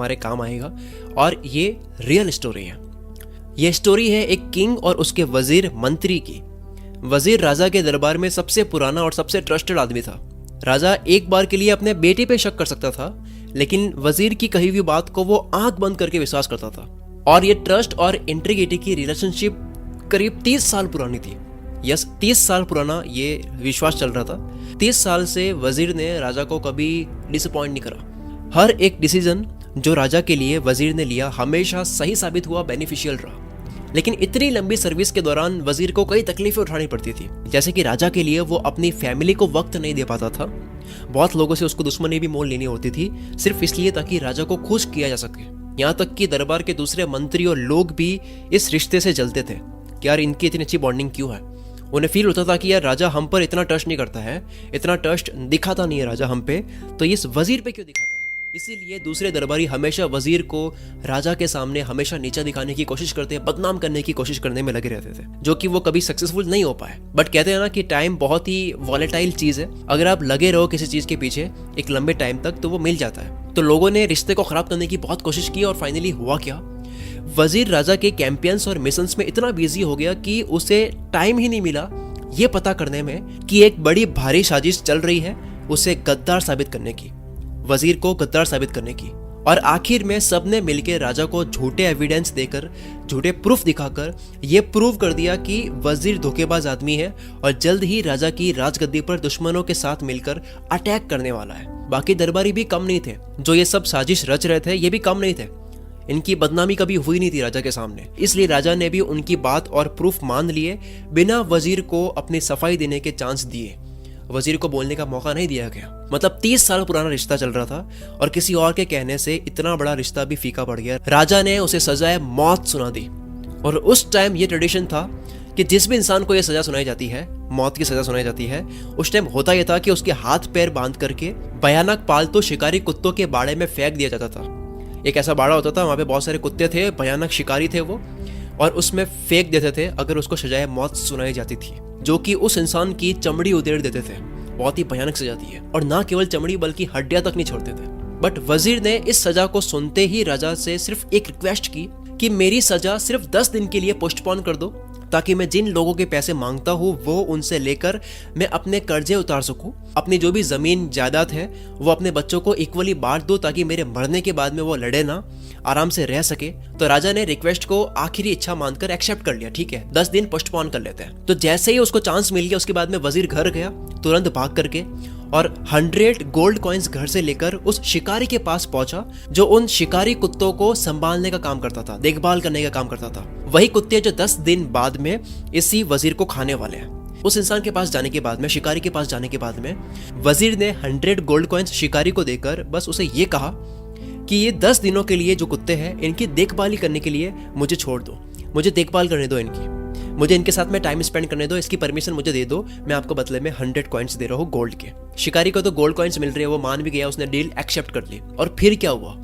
हमारे काम आएगा। और ये रियल स्टोरी है। ये स्टोरी है एक किंग और उसके वजीर मंत्री की। वजीर राजा के दरबार में सबसे पुराना और सबसे ट्रस्टेड आदमी था। राजा एक बार के लिए अपने बेटे पे शक कर सकता था, लेकिन वजीर की कही हुई बात को वो आंख बंद करके विश्वास करता था। और ये ट्रस्ट और इंटीग्रिटी की रिलेशनशिप करीब 30 साल पुरानी थी। यस, 30 साल पुराना ये विश्वास चल रहा था। 30 साल से वजीर ने राजा को कभी डिसअपॉइंट नहीं करा। हर एक डिसीजन जो राजा के लिए वजीर ने लिया हमेशा सही साबित हुआ, बेनिफिशियल रहा। लेकिन इतनी लंबी सर्विस के दौरान वजीर को कई तकलीफें उठानी पड़ती थी। जैसे कि राजा के लिए वो अपनी फैमिली को वक्त नहीं दे पाता था। बहुत लोगों से उसको दुश्मनी भी मोल लेनी होती थी, सिर्फ इसलिए ताकि राजा को खुश किया जा सके। यहाँ तक कि दरबार के दूसरे मंत्री और लोग भी इस रिश्ते से जलते थे कि यार इनकी इतनी अच्छी बॉन्डिंग क्यों है। उन्हें फील होता था कि यार राजा हम पर इतना ट्रस्ट नहीं करता है, इतना ट्रस्ट दिखाता नहीं है राजा हम पे, तो इस वजीर पे क्यों दिखाता है। इसीलिए दूसरे दरबारी हमेशा वजीर को राजा के सामने हमेशा नीचा दिखाने की कोशिश करते हैं, बदनाम करने की कोशिश करने में लगे रहते थे, जो कि वो कभी सक्सेसफुल नहीं हो पाए। बट कहते हैं ना कि टाइम बहुत ही वॉलेटाइल चीज है। अगर आप लगे रहो किसी चीज के पीछे एक लंबे टाइम तक तो वो मिल जाता है। तो लोगों ने रिश्ते को खराब करने की बहुत कोशिश की और फाइनली हुआ क्या, वजीर राजा के कैंपियंस और मिशंस में इतना बिजी हो गया कि उसे टाइम ही नहीं मिला ये पता करने में कि एक बड़ी भारी साजिश चल रही है उसे गद्दार साबित करने की, वजीर को गद्दार साबित करने की। और आखिर में सबने मिलकर राजा को झूठे एविडेंस देकर, झूठे प्रूफ दिखाकर ये प्रूव कर दिया कि वजीर धोखेबाज आदमी है और जल्द ही राजा की राजगद्दी पर दुश्मनों के साथ मिलकर अटैक करने वाला है। बाकी दरबारी भी कम नहीं थे, जो ये सब साजिश रच रहे थे ये भी कम नहीं थे। इनकी बदनामी कभी हुई नहीं थी राजा के सामने, इसलिए राजा ने भी उनकी बात और प्रूफ मान लिए, बिना वजीर को अपनी सफाई देने के चांस दिए। वजीर को बोलने का मौका नहीं दिया गया। मतलब 30 साल पुराना रिश्ता चल रहा था और किसी और के कहने से इतना बड़ा रिश्ता भी फीका पड़ गया। राजा ने उसे सजाए मौत सुना दी। और उस टाइम ये ट्रेडिशन था कि जिस भी इंसान को ये सजा सुनाई जाती है, मौत की सजा सुनाई जाती है, उस टाइम होता यह था कि उसके हाथ पैर बांध करके भयानक पालतू शिकारी कुत्तों के बाड़े में फेंक दिया जाता था। एक ऐसा बाड़ा होता था, वहां पे बहुत सारे कुत्ते थे, भयानक शिकारी थे वो, और उसमें फेंक देते थे अगर उसको सजाए मौत सुनाई जाती थी, जो कि उस इंसान की चमड़ी उधेड़ देते थे। बहुत ही भयानक सजा दी है। और ना केवल चमड़ी बल्कि हड्डियां तक नहीं छोड़ते थे। बट वजीर ने इस सजा को सुनते ही राजा से सिर्फ एक रिक्वेस्ट की कि मेरी सजा सिर्फ 10 दिन के लिए पोस्टपोन कर दो, ताकि मैं जिन लोगों के पैसे मांगता हूँ वो उनसे लेकर मैं अपने कर्जे उतार सकूं, अपनी जो भी जमीन जायदाद है वो अपने बच्चों को इक्वली बांट दो, ताकि मेरे मरने के बाद में वो लड़े ना, आराम से रह सके। तो राजा ने रिक्वेस्ट को आखिरी इच्छा मानकर एक्सेप्ट कर लिया। ठीक है, 10 दिन पोस्टपोन कर लेते हैं। तो जैसे ही उसको चांस मिल गया, उसके बाद में वजीर घर गया तुरंत भाग करके और 100 गोल्ड कॉइन्स घर से लेकर उस शिकारी के पास पहुंचा, जो उन शिकारी कुत्तों को संभालने का काम करता था, देखभाल करने का काम करता था। वही कुत्ते जो 10 दिन बाद में इसी वजीर को खाने वाले हैं। उस इंसान के पास जाने के बाद में, शिकारी के पास जाने के बाद में, वजीर ने 100 गोल्ड कॉइन्स शिकारी को देकर बस उसे ये कहा कि ये 10 दिनों के लिए जो कुत्ते हैं इनकी देखभाल करने के लिए मुझे छोड़ दो, मुझे देखभाल करने दो इनकी, मुझे इनके साथ में टाइम स्पेंड करने दो, इसकी परमिशन मुझे दे दो, मैं आपको बदले में 100 कॉइन्स दे रहा हूँ गोल्ड के। शिकारी को तो गोल्ड कॉइन्स मिल रहे हैं, वो मान भी गया, उसने डील एक्सेप्ट कर ली। और फिर क्या हुआ,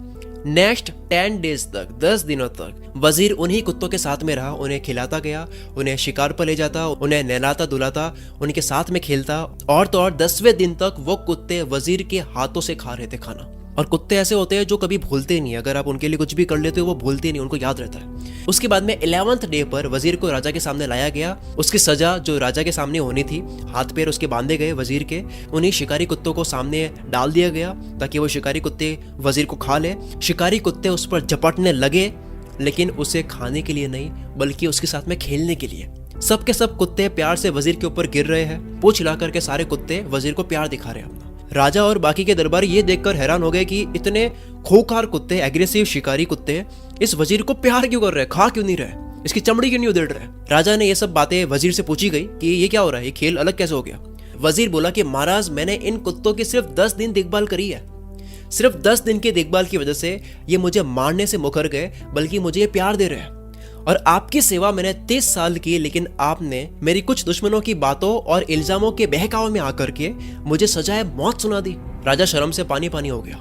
नेक्स्ट 10 डेज तक, 10 दिनों तक वजीर उन्हीं कुत्तों के साथ में रहा, उन्हें खिलाता गया, उन्हें शिकार पर ले जाता, उन्हें नहलाता धुलाता, उनके साथ में खेलता। और तो और 10वें दिन तक वो कुत्ते वजीर के हाथों से खा रहे थे खाना। और कुत्ते ऐसे होते हैं जो कभी भूलते नहीं, अगर आप उनके लिए कुछ भी कर लेते हो वो भूलते नहीं, उनको याद रहता है। उसके बाद में 11वें डे पर वजीर को राजा के सामने लाया गया। उसकी सजा जो राजा के सामने होनी थी, हाथ पैर उसके बांधे गए वजीर के, उन्हीं शिकारी कुत्तों को सामने डाल दिया गया ताकि वो शिकारी कुत्ते वजीर को खा ले। शिकारी कुत्ते उस पर झपटने लगे, लेकिन उसे खाने के लिए नहीं बल्कि उसके साथ में खेलने के लिए। सब के सब कुत्ते प्यार से वजीर के ऊपर गिर रहे हैं, पूंछ हिला करके सारे कुत्ते वजीर को प्यार दिखा रहे हैं अपना। राजा और बाकी के दरबारी ये देखकर हैरान हो गए कि इतने खूंखार कुत्ते, एग्रेसिव शिकारी कुत्ते इस वजीर को प्यार क्यों कर रहे हैं, खा क्यों नहीं रहे, इसकी चमड़ी क्यों नहीं उधेड़ रहे। राजा ने ये सब बातें वजीर से पूछी गई कि ये क्या हो रहा है, ये खेल अलग कैसे हो गया। वजीर बोला कि महाराज मैंने इन कुत्तों की सिर्फ 10 दिन देखभाल करी है, सिर्फ 10 दिन की देखभाल की वजह से ये मुझे मारने से मुकर गए, बल्कि मुझे ये प्यार दे रहे हैं। और आपकी सेवा मैंने 30 साल की, लेकिन आपने मेरी कुछ दुश्मनों की बातों और इल्जामों के बहकाव में आकर के मुझे सजाए मौत सुना दी। राजा शर्म से पानी पानी हो गया।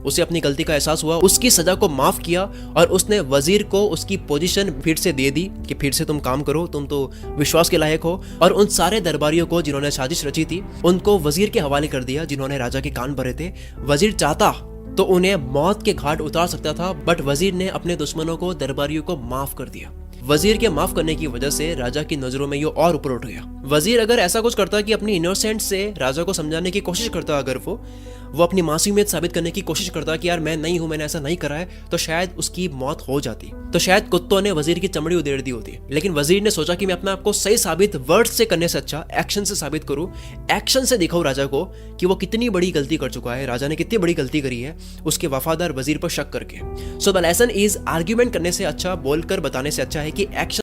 उसे अपनी गलती का एहसास हुआ, उसकी सजा को माफ किया और उसने वजीर को उसकी पोजीशन फिर से दे दी कि फिर से तुम काम करो, तुम तो विश्वास के लायक हो। और उन सारे दरबारियों को जिन्होंने साजिश रची थी उनको वजीर के हवाले कर दिया, जिन्होंने राजा के कान भरे थे। वजीर चाहता तो उन्हें मौत के घाट उतार सकता था, बट वजीर ने अपने दुश्मनों को, दरबारियों को माफ कर दिया। वजीर के माफ करने की वजह से राजा की नजरों में ये और ऊपर उठ गया। वजीर अगर ऐसा कुछ करता कि अपनी इनोसेंट से राजा को समझाने की कोशिश करता, अगर वो अपनी मासूमियत साबित करने की कोशिश करता कि यार मैं नहीं हूं, मैंने ऐसा नहीं करा है, तो शायद उसकी मौत हो जाती। तो शायद कुत्तों ने वजीर की चमड़ी उधेड़ दी होती। लेकिन वजीर ने सोचा कि मैं अपने आप को सही साबित वर्ड से करने से अच्छा एक्शन से साबित करूं, एक्शन से दिखाऊं राजा को कि वो कितनी बड़ी गलती कर चुका है, राजा ने कितनी बड़ी गलती करी है उसके वफादार वजीर पर शक करके। So the lesson is, argument करने से अच्छा, बोलकर बताने से अच्छा है कि एक्शन